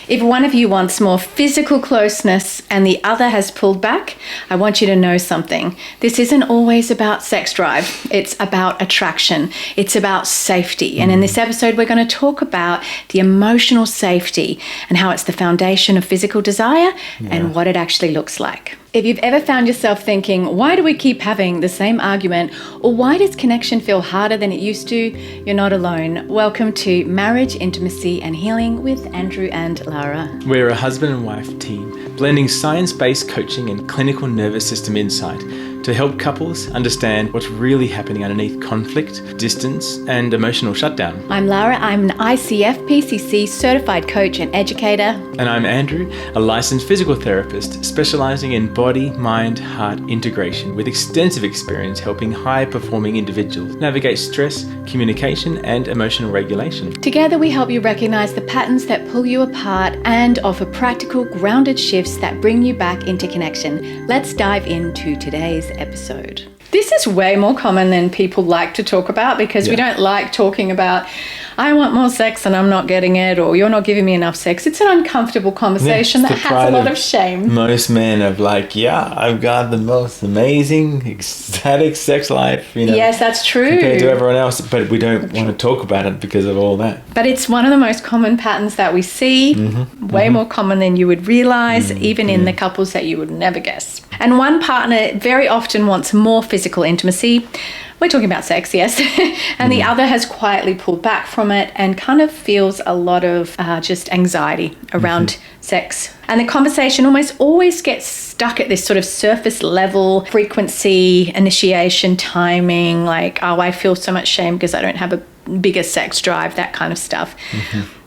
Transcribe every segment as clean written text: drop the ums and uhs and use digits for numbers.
If one of you wants more physical closeness and the other has pulled back, I want you to know something. This isn't always about sex drive. It's about attraction. It's about safety. And in this episode, we're going to talk about the emotional safety and how it's the foundation of physical desire and what it actually looks like. If you've ever found yourself thinking, why do we keep having the same argument? Or why does connection feel harder than it used to? You're not alone. Welcome to Marriage, Intimacy and Healing with Andrew and Lara. We're a husband and wife team, blending science-based coaching and clinical nervous system insight to help couples understand what's really happening underneath conflict, distance, and emotional shutdown. I'm Lara. I'm an ICF PCC certified coach and educator. And I'm Andrew, a licensed physical therapist specializing in body, mind, heart integration with extensive experience helping high-performing individuals navigate stress, communication, and emotional regulation. Together, we help you recognize the patterns that pull you apart and offer practical, grounded shifts that bring you back into connection. Let's dive into today's episode. This is way more common than people like to talk about because we don't like talking about, I want more sex and I'm not getting it, or you're not giving me enough sex. It's an uncomfortable conversation that has a lot of shame. Most men are like, I've got the most amazing, ecstatic sex life, Yes, that's true. Compared to everyone else, but we don't want to talk about it because of all that. But it's one of the most common patterns that we see, way more common than you would realize, even in the couples that you would never guess. And one partner very often wants more physical intimacy. We're talking about sex, yes. And the other has quietly pulled back from it and kind of feels a lot of just anxiety around sex. And the conversation almost always gets stuck at this sort of surface level frequency, initiation, timing, like, oh, I feel so much shame because I don't have a bigger sex drive, that kind of stuff.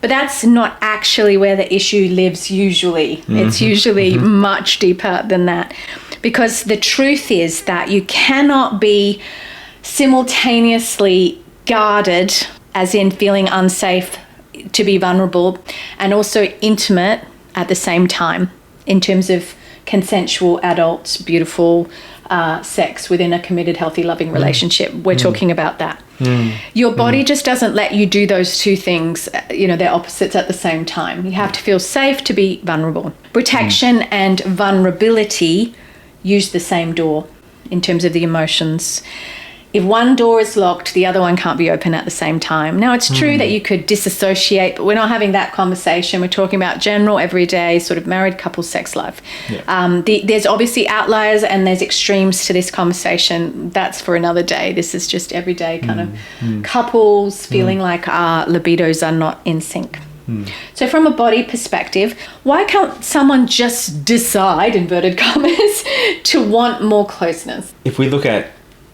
But that's not actually where the issue lives usually. It's usually much deeper than that. Because the truth is that you cannot be simultaneously guarded, as in feeling unsafe to be vulnerable, and also intimate at the same time in terms of consensual, adult, beautiful sex within a committed, healthy, loving relationship. We're talking about that. Your body just doesn't let you do those two things, they're opposites at the same time. You have to feel safe to be vulnerable. Protection and vulnerability use the same door in terms of the emotions. If one door is locked, the other one can't be open at the same time. Now, it's true that you could disassociate, but we're not having that conversation. We're talking about general, everyday, sort of married couple sex life. There's obviously outliers and there's extremes to this conversation. That's for another day. This is just everyday kind of couples feeling like our libidos are not in sync. So from a body perspective, why can't someone just decide, inverted commas, to want more closeness? If we look at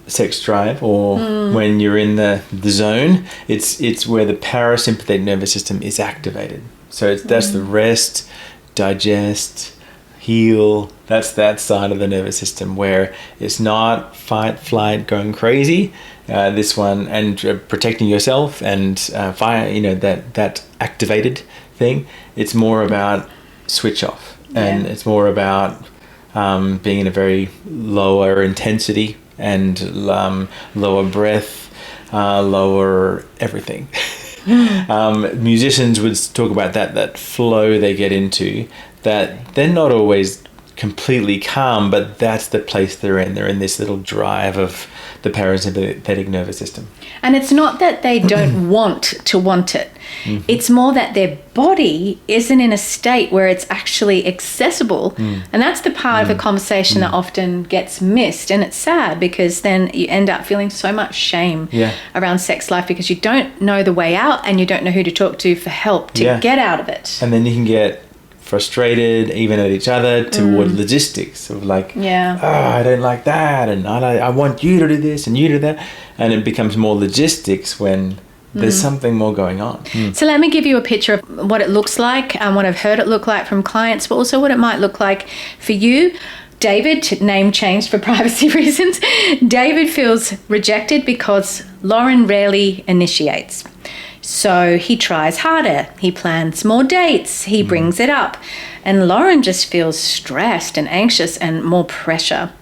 sex drive or when you're in the zone, it's where the parasympathetic nervous system is activated. So that's the rest, digest, heal. That's that side of the nervous system where it's not fight, flight, going crazy. This one, and protecting yourself and fire, that activated thing. It's more about switch off, and it's more about being in a very lower intensity and lower breath, lower everything. Musicians would talk about that flow they get into, that they're not always completely calm, but that's the place they're in. They're in this little drive of the parasympathetic nervous system. And it's not that they don't want to want it. It's more that their body isn't in a state where it's actually accessible. And that's the part of the conversation that often gets missed. And it's sad because then you end up feeling so much shame around sex life because you don't know the way out and you don't know who to talk to for help to get out of it. And then you can get frustrated even at each other toward logistics of like, I don't like that, and I want you to do this and you do that, and it becomes more logistics when there's something more going on. So let me give you a picture of what it looks like and what I've heard it look like from clients, but also what it might look like for you. David, name changed for privacy reasons, David feels rejected because Lauren rarely initiates. So he tries harder, he plans more dates, he brings it up. And Lauren just feels stressed and anxious and more pressure.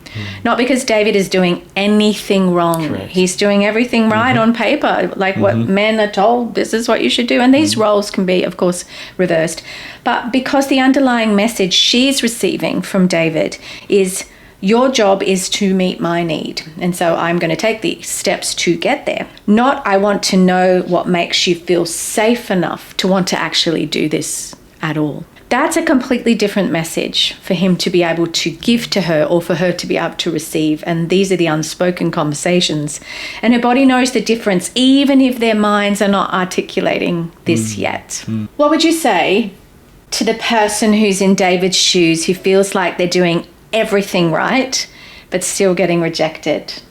Not because David is doing anything wrong. Correct. He's doing everything right on paper, like what men are told, this is what you should do. And these roles can be, of course, reversed. But because the underlying message she's receiving from David is, your job is to meet my need. And so I'm going to take the steps to get there. Not, I want to know what makes you feel safe enough to want to actually do this at all. That's a completely different message for him to be able to give to her or for her to be able to receive. And these are the unspoken conversations. And her body knows the difference, even if their minds are not articulating this yet. What would you say to the person who's in David's shoes, who feels like they're doing everything right, but still getting rejected?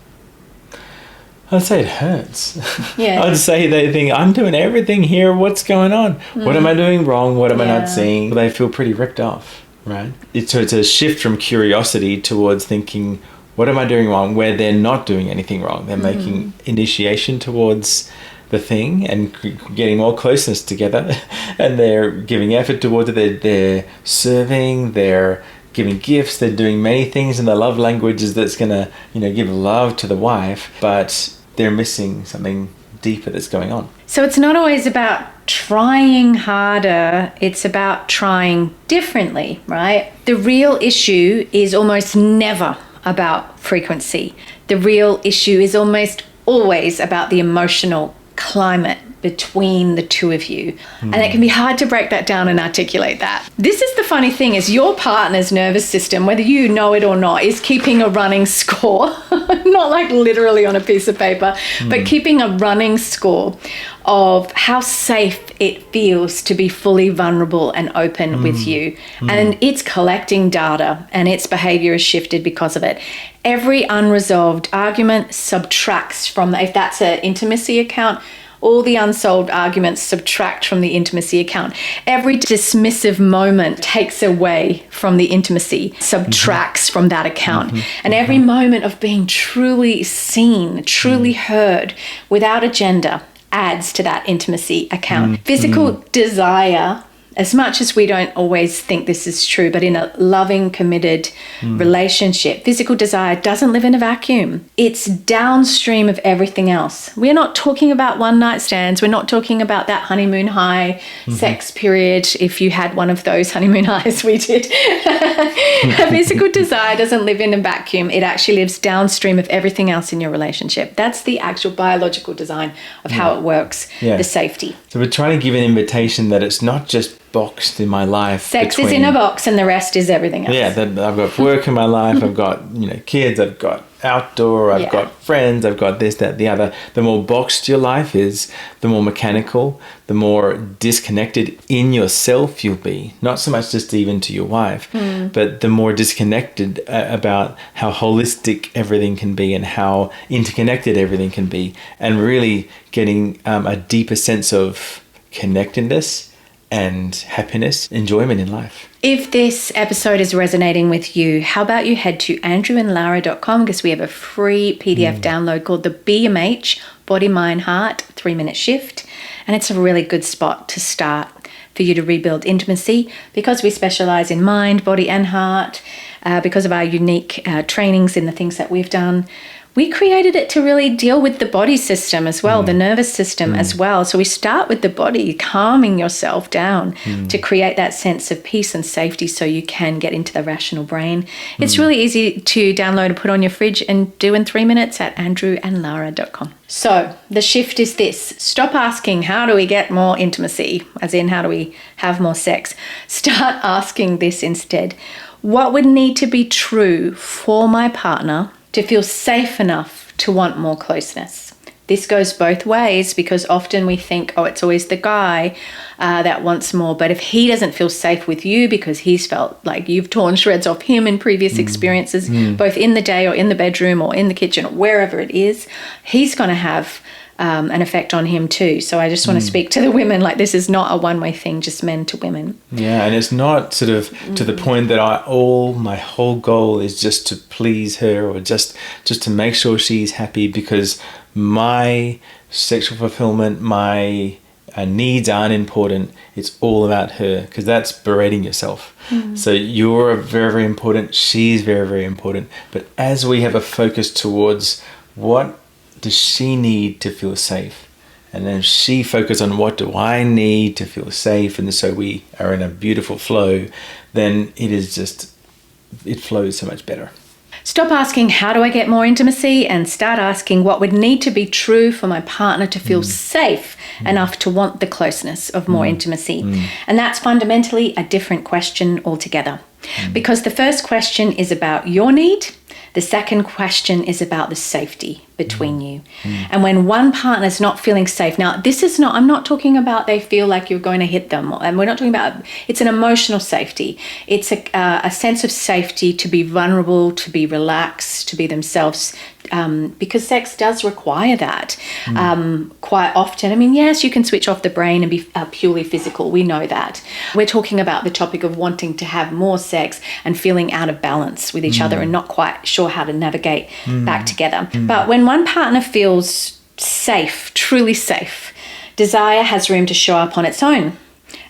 I'd say it hurts. Yeah. I'd say they think, I'm doing everything here. What's going on? What am I doing wrong? What am I not seeing? They feel pretty ripped off, right? So it's a shift from curiosity towards thinking, what am I doing wrong? Where they're not doing anything wrong. They're making initiation towards the thing and getting more closeness together. And they're giving effort towards it. They're serving. They're giving gifts, they're doing many things in the love languages that's going to, give love to the wife, but they're missing something deeper that's going on. So it's not always about trying harder, it's about trying differently, right? The real issue is almost never about frequency. The real issue is almost always about the emotional climate between the two of you. And it can be hard to break that down and articulate that. This is the funny thing, is your partner's nervous system, whether you know it or not, is keeping a running score, not like literally on a piece of paper, but keeping a running score of how safe it feels to be fully vulnerable and open with you. And it's collecting data, and its behavior has shifted because of it. Every unresolved argument subtracts from, if that's an intimacy account, all the unsolved arguments subtract from the intimacy account. Every dismissive moment takes away from the intimacy, subtracts from that account. And every moment of being truly seen, truly heard, without agenda, adds to that intimacy account. Physical desire, as much as we don't always think this is true, but in a loving, committed relationship, physical desire doesn't live in a vacuum. It's downstream of everything else. We're not talking about one-night stands. We're not talking about that honeymoon high sex period, if you had one of those honeymoon highs we did. Physical desire doesn't live in a vacuum. It actually lives downstream of everything else in your relationship. That's the actual biological design of how it works, the safety. So we're trying to give an invitation that it's not just boxed in my life. Sex is in a box and the rest is everything else. Yeah, I've got work in my life, I've got kids, I've got outdoor, I've got friends, I've got this, that, the other. The more boxed your life is, the more mechanical, the more disconnected in yourself you'll be. Not so much just even to your wife, but the more disconnected about how holistic everything can be and how interconnected everything can be, and really getting a deeper sense of connectedness and happiness, enjoyment in life. If this episode is resonating with you, how about you head to andrewandlara.com, because we have a free PDF download called the BMH, Body, Mind, Heart 3-Minute Shift. And it's a really good spot to start for you to rebuild intimacy, because we specialize in mind, body and heart, because of our unique trainings in the things that we've done. We created it to really deal with the body system as well, the nervous system as well. So we start with the body, calming yourself down to create that sense of peace and safety so you can get into the rational brain. It's really easy to download and put on your fridge and do in 3 minutes at andrewandlara.com. So the shift is this. Stop asking, how do we get more intimacy? As in, how do we have more sex? Start asking this instead. What would need to be true for my partner to feel safe enough to want more closeness? This goes both ways, because often we think, it's always the guy that wants more. But if he doesn't feel safe with you because he's felt like you've torn shreds off him in previous experiences, both in the day or in the bedroom or in the kitchen or wherever it is, he's going to have an effect on him too. So I just want to speak to the women, like this is not a one-way thing, just men to women. Yeah, and it's not sort of to the point that my whole goal is just to please her or just to make sure she's happy, because my sexual fulfillment, my our needs aren't important. It's all about her, because that's berating yourself. So you're very, very important. She's very, very important. But as we have a focus towards what does she need to feel safe, and then she focus on what do I need to feel safe, and so we are in a beautiful flow, then it flows so much better. Stop asking, how do I get more intimacy? And start asking, what would need to be true for my partner to feel safe enough to want the closeness of more intimacy? And that's fundamentally a different question altogether. Because the first question is about your need. The second question is about the safety between you. And when one partner is not feeling safe, now I'm not talking about they feel like you're going to hit them, and we're not talking about, it's an emotional safety. It's a sense of safety to be vulnerable, to be relaxed, to be themselves, because sex does require that quite often. I mean, yes, you can switch off the brain and be purely physical. We know that. We're talking about the topic of wanting to have more sex and feeling out of balance with each other and not quite sure how to navigate back together. But when one partner feels safe, truly safe, desire has room to show up on its own.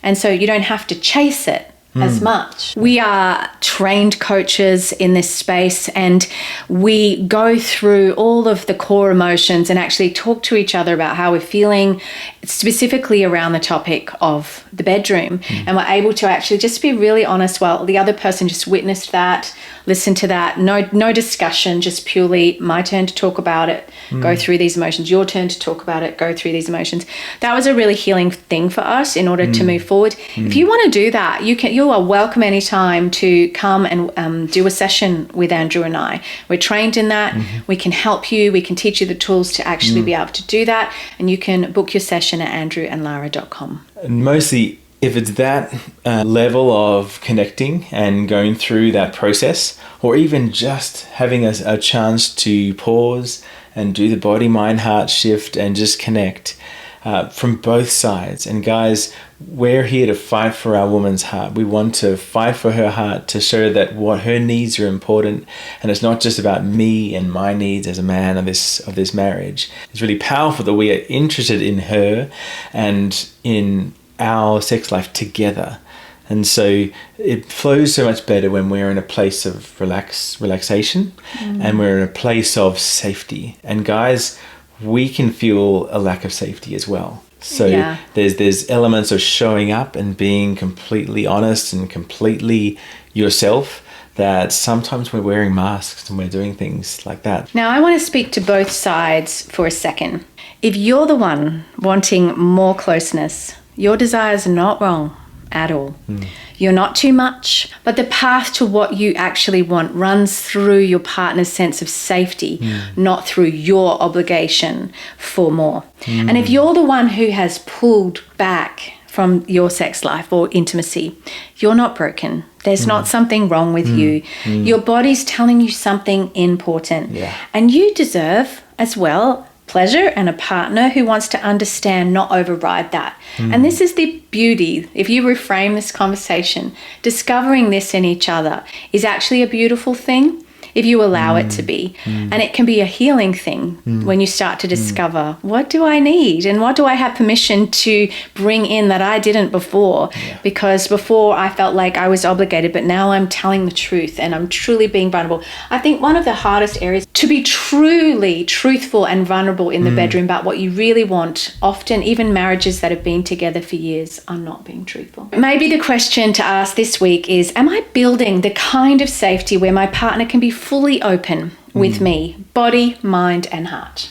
And so you don't have to chase it as much. We are trained coaches in this space, and we go through all of the core emotions and actually talk to each other about how we're feeling, specifically around the topic of the bedroom. And we're able to actually just be really honest while the other person just witnessed that, listen to that, no discussion, just purely my turn to talk about it, go through these emotions, your turn to talk about it, go through these emotions. That was a really healing thing for us in order to move forward. If you want to do that, you are welcome anytime to come and do a session with Andrew and I. We're trained in that. We can help you. We can teach you the tools to actually be able to do that. And you can book your session at andrewandlara.com. And mostly, if it's that level of connecting and going through that process, or even just having a chance to pause and do the body, mind, heart shift and just connect from both sides. And guys, we're here to fight for our woman's heart. We want to fight for her heart, to show that what her needs are important, and it's not just about me and my needs as a man of this marriage. It's really powerful that we are interested in her and in our sex life together. And so it flows so much better when we're in a place of relaxation and we're in a place of safety. And guys, we can feel a lack of safety as well. So there's elements of showing up and being completely honest and completely yourself, that sometimes we're wearing masks and we're doing things like that. Now, I want to speak to both sides for a second. If you're the one wanting more closeness, your desires are not wrong at all. You're not too much, but the path to what you actually want runs through your partner's sense of safety, not through your obligation for more. And if you're the one who has pulled back from your sex life or intimacy, you're not broken. There's not something wrong with you. Your body's telling you something important. And you deserve as well pleasure and a partner who wants to understand, not override that. And this is the beauty. If you reframe this conversation, discovering this in each other is actually a beautiful thing if you allow it to be. And it can be a healing thing when you start to discover, what do I need? And what do I have permission to bring in that I didn't before? Because before I felt like I was obligated, but now I'm telling the truth and I'm truly being vulnerable. I think one of the hardest areas to be truly truthful and vulnerable in the bedroom about what you really want. Often even marriages that have been together for years are not being truthful. Maybe the question to ask this week is, am I building the kind of safety where my partner can be fully open with me, body, mind, and heart?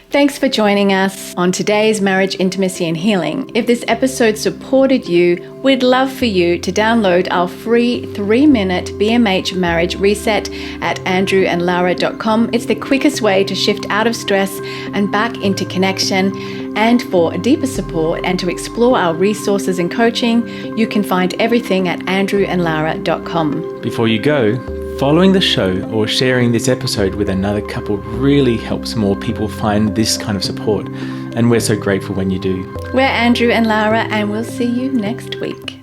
Thanks for joining us on today's Marriage, Intimacy and Healing. If this episode supported you, we'd love for you to download our free 3-minute BMH marriage reset at andrewandlara.com. It's the quickest way to shift out of stress and back into connection. And for deeper support and to explore our resources and coaching, you can find everything at andrewandlara.com. Before you go, following the show or sharing this episode with another couple really helps more people find this kind of support. And we're so grateful when you do. We're Andrew and Lara, and we'll see you next week.